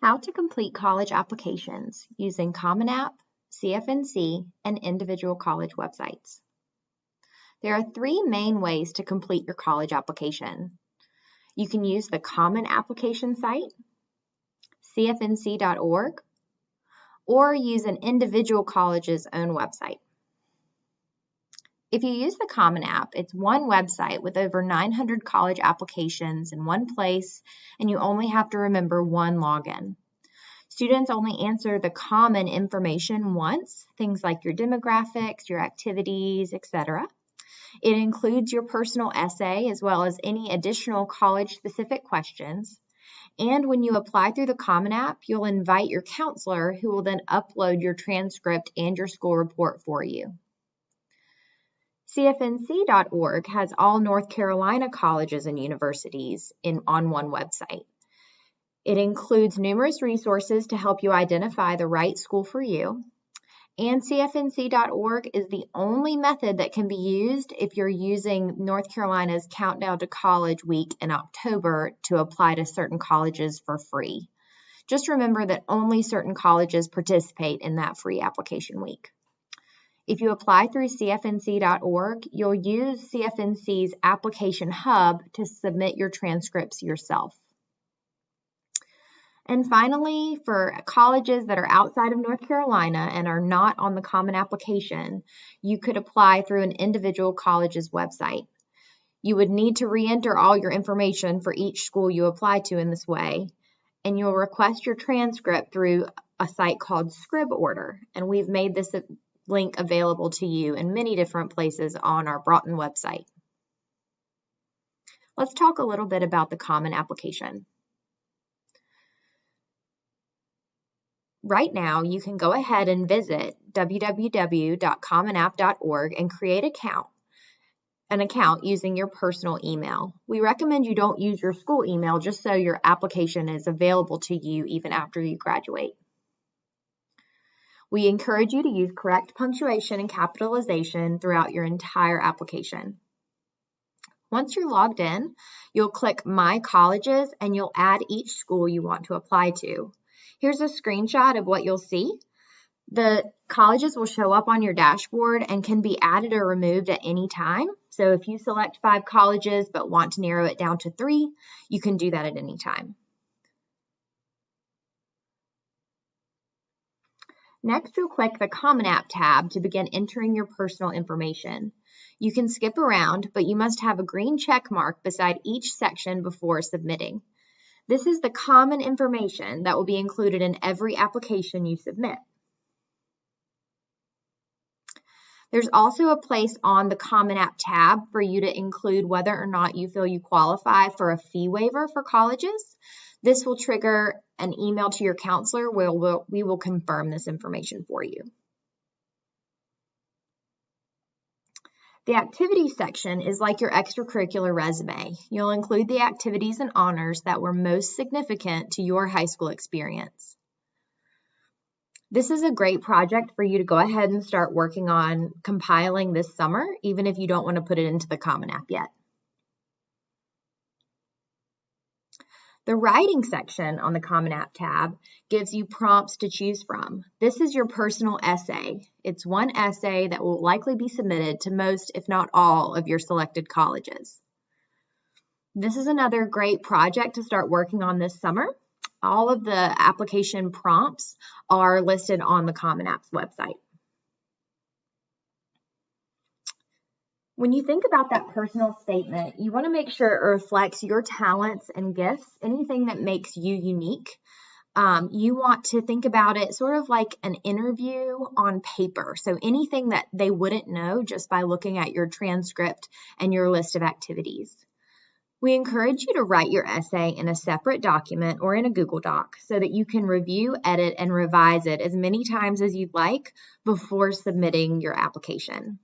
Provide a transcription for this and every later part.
How to complete college applications using Common App, CFNC, and individual college websites. There are three main ways to complete your college application. You can use the Common Application site, CFNC.org, or use an individual college's own website. If you use the Common App, it's one website with over 900 college applications in one place, and you only have to remember one login. Students only answer the common information once, things like your demographics, your activities, etc. It includes your personal essay as well as any additional college-specific questions. And when you apply through the Common App, you'll invite your counselor who will then upload your transcript and your school report for you. CFNC.org has all North Carolina colleges and universities on one website. It includes numerous resources to help you identify the right school for you. And CFNC.org is the only method that can be used if you're using North Carolina's Countdown to College Week in October to apply to certain colleges for free. Just remember that only certain colleges participate in that free application week. If you apply through CFNC.org, you'll use CFNC's application hub to submit your transcripts yourself. And finally, for colleges that are outside of North Carolina and are not on the Common Application, you could apply through an individual college's website. You would need to re-enter all your information for each school you apply to in this way, and you'll request your transcript through a site called Scrib Order, and we've made this link available to you in many different places on our Broughton website. Let's talk a little bit about the Common Application. Right now, you can go ahead and visit www.commonapp.org and create an account using your personal email. We recommend you don't use your school email just so your application is available to you even after you graduate. We encourage you to use correct punctuation and capitalization throughout your entire application. Once you're logged in, you'll click My Colleges and you'll add each school you want to apply to. Here's a screenshot of what you'll see. The colleges will show up on your dashboard and can be added or removed at any time. So if you select 5 colleges but want to narrow it down to 3, you can do that at any time. Next, you'll click the Common App tab to begin entering your personal information. You can skip around, but you must have a green check mark beside each section before submitting. This is the common information that will be included in every application you submit. There's also a place on the Common App tab for you to include whether or not you feel you qualify for a fee waiver for colleges. This will trigger an email to your counselor where we will confirm this information for you. The activities section is like your extracurricular resume. You'll include the activities and honors that were most significant to your high school experience. This is a great project for you to go ahead and start working on compiling this summer, even if you don't want to put it into the Common App yet. The writing section on the Common App tab gives you prompts to choose from. This is your personal essay. It's one essay that will likely be submitted to most, if not all, of your selected colleges. This is another great project to start working on this summer. All of the application prompts are listed on the Common App's website. When you think about that personal statement, you want to make sure it reflects your talents and gifts, anything that makes you unique. You want to think about it sort of like an interview on paper. So anything that they wouldn't know just by looking at your transcript and your list of activities. We encourage you to write your essay in a separate document or in a Google Doc so that you can review, edit, and revise it as many times as you'd like before submitting your application.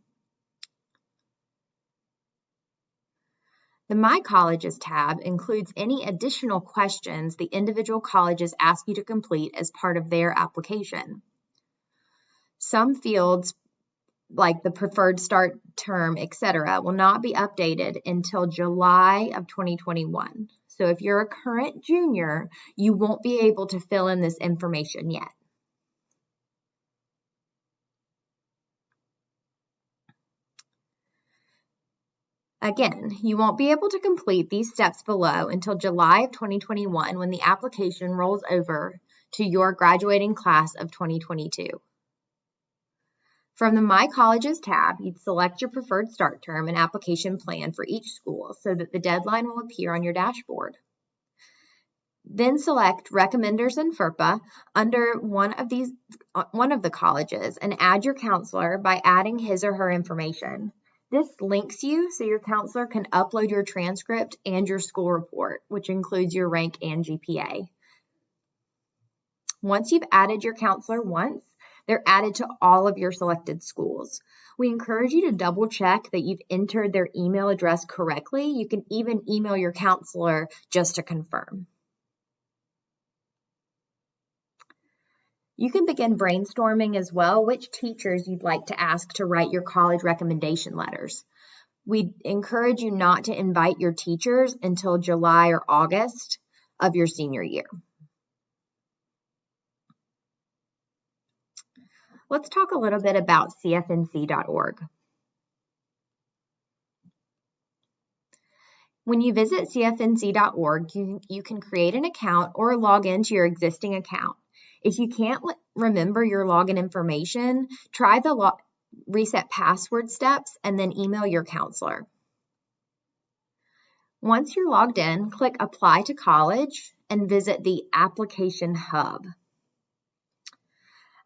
The My Colleges tab includes any additional questions the individual colleges ask you to complete as part of their application. Some fields, like the preferred start term, etc., will not be updated until July of 2021. So if you're a current junior, you won't be able to fill in this information yet. Again, you won't be able to complete these steps below until July of 2021 when the application rolls over to your graduating class of 2022. From the My Colleges tab, you'd select your preferred start term and application plan for each school so that the deadline will appear on your dashboard. Then select Recommenders and FERPA under one of the colleges and add your counselor by adding his or her information. This links you so your counselor can upload your transcript and your school report, which includes your rank and GPA. Once you've added your counselor once, they're added to all of your selected schools. We encourage you to double check that you've entered their email address correctly. You can even email your counselor just to confirm. You can begin brainstorming as well which teachers you'd like to ask to write your college recommendation letters. We encourage you not to invite your teachers until July or August of your senior year. Let's talk a little bit about CFNC.org. When you visit CFNC.org, you can create an account or log into your existing account. If you can't remember your login information, try the reset password steps and then email your counselor. Once you're logged in, click Apply to College and visit the Application Hub.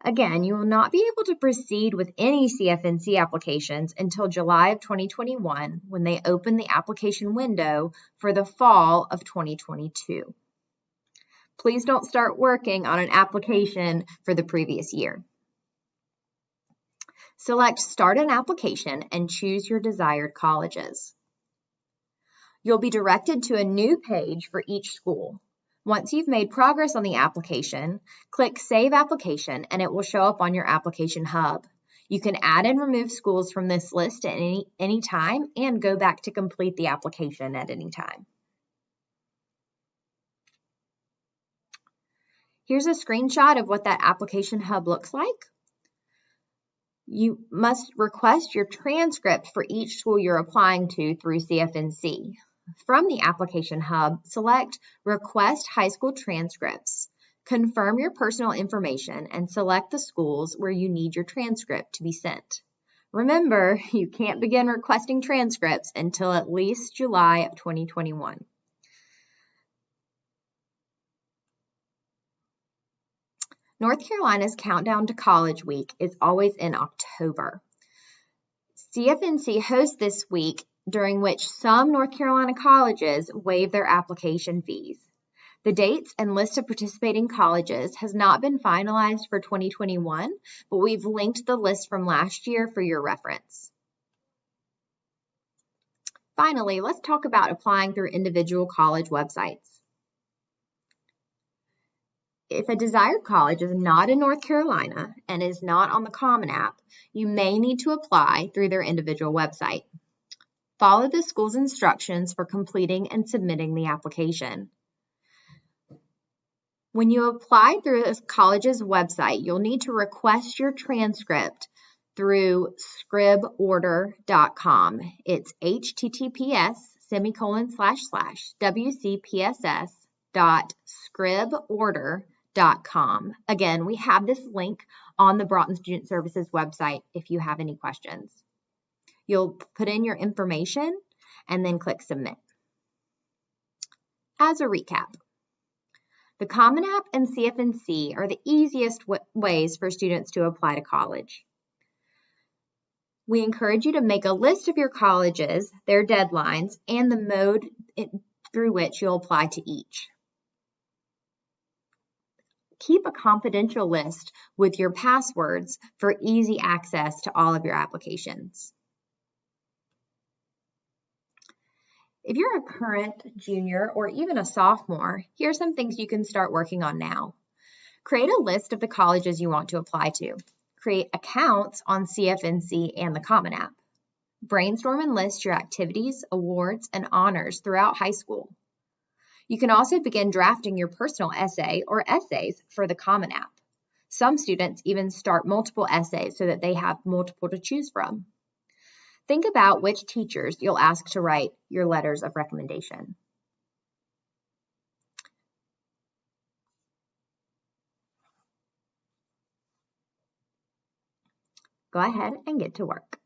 Again, you will not be able to proceed with any CFNC applications until July of 2021 when they open the application window for the fall of 2022. Please don't start working on an application for the previous year. Select Start an Application and choose your desired colleges. You'll be directed to a new page for each school. Once you've made progress on the application, click Save Application and it will show up on your application hub. You can add and remove schools from this list at any time and go back to complete the application at any time. Here's a screenshot of what that application hub looks like. You must request your transcript for each school you're applying to through CFNC. From the application hub, select Request High School Transcripts. Confirm your personal information and select the schools where you need your transcript to be sent. Remember, you can't begin requesting transcripts until at least July of 2021. North Carolina's countdown to college week is always in October. CFNC hosts this week during which some North Carolina colleges waive their application fees. The dates and list of participating colleges has not been finalized for 2021, but we've linked the list from last year for your reference. Finally, let's talk about applying through individual college websites. If a desired college is not in North Carolina and is not on the Common App, you may need to apply through their individual website. Follow the school's instructions for completing and submitting the application. When you apply through a college's website, you'll need to request your transcript through scriborder.com. It's https://wcpss.scriborder.com. Again, we have this link on the Broughton Student Services website if you have any questions. You'll put in your information and then click Submit. As a recap, the Common App and CFNC are the easiest ways for students to apply to college. We encourage you to make a list of your colleges, their deadlines, and the mode through which you'll apply to each. Keep a confidential list with your passwords for easy access to all of your applications. If you're a current junior or even a sophomore, here's some things you can start working on now. Create a list of the colleges you want to apply to. Create accounts on CFNC and the Common App. Brainstorm and list your activities, awards, and honors throughout high school. You can also begin drafting your personal essay or essays for the Common App. Some students even start multiple essays so that they have multiple to choose from. Think about which teachers you'll ask to write your letters of recommendation. Go ahead and get to work.